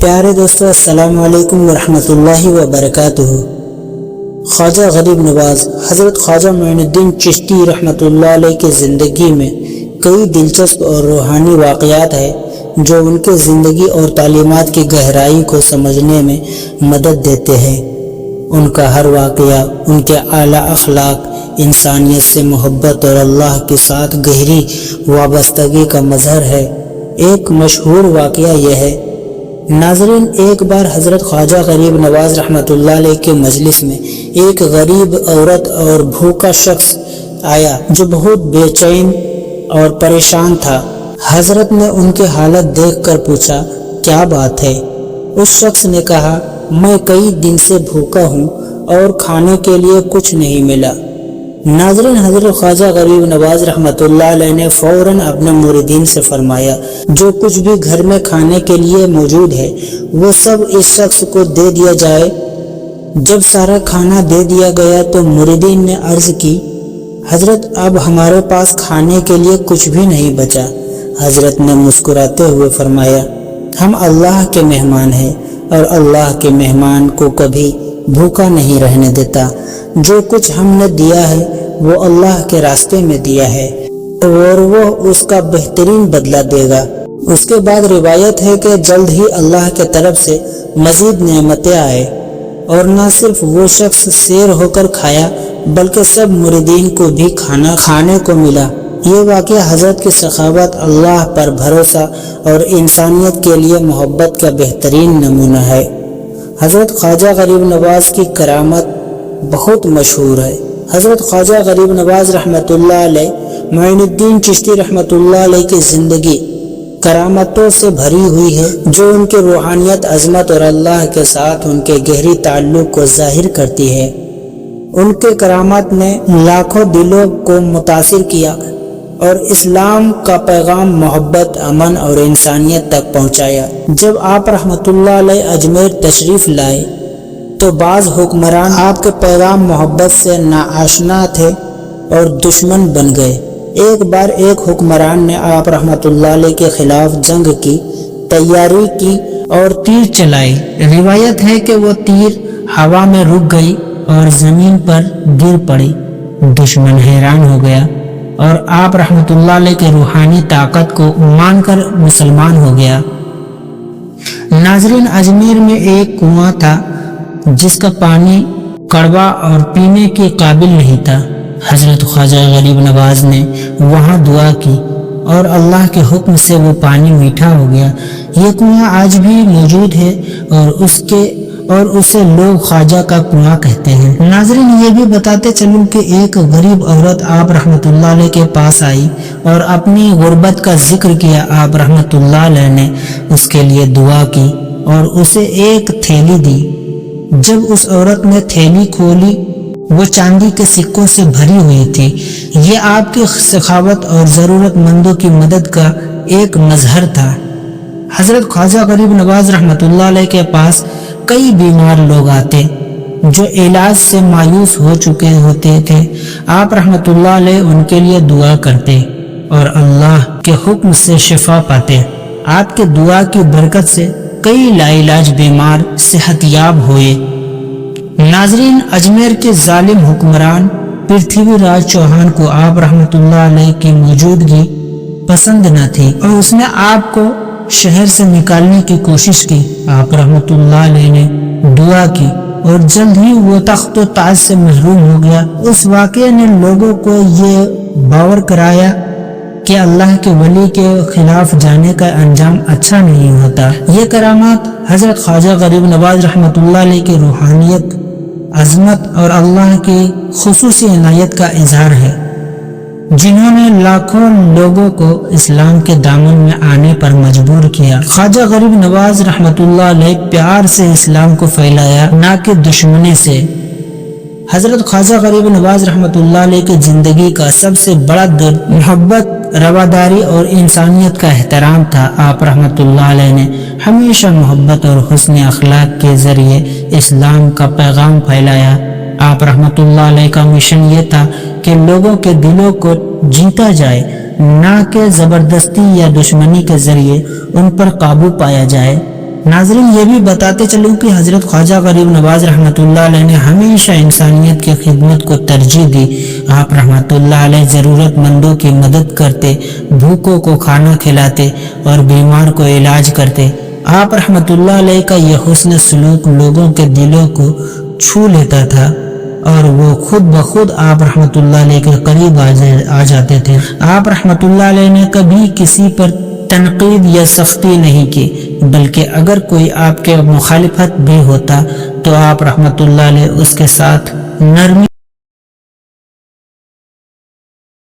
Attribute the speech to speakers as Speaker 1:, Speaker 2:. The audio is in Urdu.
Speaker 1: پیارے دوستو، السلام علیکم ورحمۃ اللہ وبرکاتہ۔ خواجہ غریب نواز حضرت خواجہ معین الدین چشتی رحمۃ اللہ علیہ کی زندگی میں کئی دلچسپ اور روحانی واقعات ہیں جو ان کے زندگی اور تعلیمات کی گہرائی کو سمجھنے میں مدد دیتے ہیں۔ ان کا ہر واقعہ ان کے اعلیٰ اخلاق، انسانیت سے محبت اور اللہ کے ساتھ گہری وابستگی کا مظہر ہے۔ ایک مشہور واقعہ یہ ہے۔ ناظرین، ایک بار حضرت خواجہ غریب نواز رحمۃ اللہ علیہ کے مجلس میں ایک غریب عورت اور بھوکا شخص آیا جو بہت بے چین اور پریشان تھا۔ حضرت نے ان کی حالت دیکھ کر پوچھا، کیا بات ہے؟ اس شخص نے کہا، میں کئی دن سے بھوکا ہوں اور کھانے کے لیے کچھ نہیں ملا۔ ناظرین، حضرت خواجہ غریب نواز رحمۃ اللہ علیہ نے فوراً اپنے مریدین سے فرمایا، جو کچھ بھی گھر میں کھانے کے لیے موجود ہے وہ سب اس شخص کو دے دیا جائے۔ جب سارا کھانا دے دیا گیا تو مریدین نے عرض کی، حضرت اب ہمارے پاس کھانے کے لیے کچھ بھی نہیں بچا۔ حضرت نے مسکراتے ہوئے فرمایا، ہم اللہ کے مہمان ہیں اور اللہ کے مہمان کو کبھی بھوکا نہیں رہنے دیتا۔ جو کچھ ہم نے دیا ہے وہ اللہ کے راستے میں دیا ہے اور وہ اس کا بہترین بدلہ دے گا۔ اس کے بعد روایت ہے کہ جلد ہی اللہ کے طرف سے مزید نعمتیں آئے اور نہ صرف وہ شخص سیر ہو کر کھایا بلکہ سب مریدین کو بھی کھانا کھانے کو ملا۔ یہ واقعہ حضرت کی سخاوت، اللہ پر بھروسہ اور انسانیت کے لیے محبت کا بہترین نمونہ ہے۔ حضرت خواجہ غریب نواز کی کرامت بہت مشہور ہے۔ حضرت خواجہ غریب نواز رحمۃ اللہ علیہ معین الدین چشتی رحمۃ اللہ علیہ کی زندگی کرامتوں سے بھری ہوئی ہے جو ان کی روحانیت، عظمت اور اللہ کے ساتھ ان کے گہری تعلق کو ظاہر کرتی ہے۔ ان کے کرامات نے لاکھوں دلوں کو متاثر کیا اور اسلام کا پیغام محبت، امن اور انسانیت تک پہنچایا۔ جب آپ رحمۃ اللہ علیہ اجمیر تشریف لائے تو بعض حکمران آپ کے پیغام محبت سے ناآشنا تھے اور دشمن بن گئے۔ ایک بار ایک حکمران نے آپ رحمۃ اللہ علیہ کے خلاف جنگ کی تیاری کی اور تیر چلائی۔ روایت ہے کہ وہ تیر ہوا میں رک گئی اور زمین پر گر پڑی۔ دشمن حیران ہو گیا اور آپ رحمۃ اللہ علیہ کے روحانی طاقت کو مان کر مسلمان ہو گیا۔ ناظرین، اجمیر میں ایک کنواں تھا جس کا پانی کڑوا اور پینے کے قابل نہیں تھا۔ حضرت خواجہ غریب نواز نے وہاں دعا کی اور اللہ کے حکم سے وہ پانی میٹھا ہو گیا۔ یہ کنواں آج بھی موجود ہے اور اسے لوگ خواجہ کا کنواں کہتے ہیں۔ ناظرین، یہ بھی بتاتے چلوں کہ ایک غریب عورت آپ رحمۃ اللہ علیہ کے پاس آئی اور اپنی غربت کا ذکر کیا۔ آپ رحمۃ اللہ علیہ نے اس کے لیے دعا کی اور اسے ایک تھیلی دی۔ جب اس عورت نے تھیلی کھولی وہ چاندی کے سکوں سے بھری ہوئی تھی۔ یہ آپ کی سخاوت اور ضرورت مندوں کی مدد کا ایک مظہر تھا۔ حضرت خواجہ غریب نواز رحمۃ اللہ علیہ کے پاس کئی بیمار لوگ آتے جو علاج سے مایوس ہو چکے ہوتے تھے۔ آپ رحمۃ اللہ علیہ ان کے لیے دعا کرتے اور اللہ کے حکم سے شفا پاتے۔ آپ کے دعا کی برکت سے کئی لا علاج بیمار صحت یاب ہوئے۔ ناظرین، اجمیر کے ظالم حکمران پرتھوی راج چوہان کو آپ رحمۃ اللہ علیہ کی موجودگی پسند نہ تھی اور اس نے آپ کو شہر سے نکالنے کی کوشش کی۔ آپ رحمۃ اللہ علیہ نے دعا کی اور جلد ہی وہ تخت و تاج سے محروم ہو گیا۔ اس واقعے نے لوگوں کو یہ باور کرایا کہ اللہ کے ولی کے خلاف جانے کا انجام اچھا نہیں ہوتا۔ یہ کرامات حضرت خواجہ غریب نواز رحمۃ اللہ علیہ کی روحانیت، عظمت اور اللہ کی خصوصی عنایت کا اظہار ہے، جنہوں نے لاکھوں لوگوں کو اسلام کے دامن میں آنے پر مجبور کیا۔ خواجہ غریب نواز رحمۃ اللہ علیہ پیار سے اسلام کو پھیلایا، نہ کہ دشمنی سے۔ حضرت خواجہ غریب نواز رحمۃ اللہ علیہ کی زندگی کا سب سے بڑا درد محبت، رواداری اور انسانیت کا احترام تھا۔ آپ رحمۃ اللہ علیہ نے ہمیشہ محبت اور حسن اخلاق کے ذریعے اسلام کا پیغام پھیلایا۔ آپ رحمۃ اللہ علیہ کا مشن یہ تھا کہ لوگوں کے دلوں کو جیتا جائے، نہ کہ زبردستی یا دشمنی کے ذریعے ان پر قابو پایا جائے۔ ناظرین یہ بھی بتاتے چلوں کہ حضرت خواجہ غریب نواز رحمۃ اللہ علیہ نے ہمیشہ انسانیت کی خدمت کو ترجیح دی۔ آپ رحمۃ اللہ علیہ ضرورت مندوں کی مدد کرتے، بھوکوں کو کھانا کھلاتے اور بیمار کو علاج کرتے۔ آپ رحمۃ اللہ علیہ کا یہ حسن سلوک لوگوں کے دلوں کو چھو لیتا تھا اور وہ خود بخود آپ رحمۃ اللہ علیہ کے قریب آ جاتے تھے۔ آپ رحمۃ اللہ علیہ نے کبھی کسی پر تنقید یا سختی نہیں کی، بلکہ اگر کوئی آپ کے مخالفت بھی ہوتا تو آپ رحمۃ اللہ علیہ اس کے ساتھ نرمی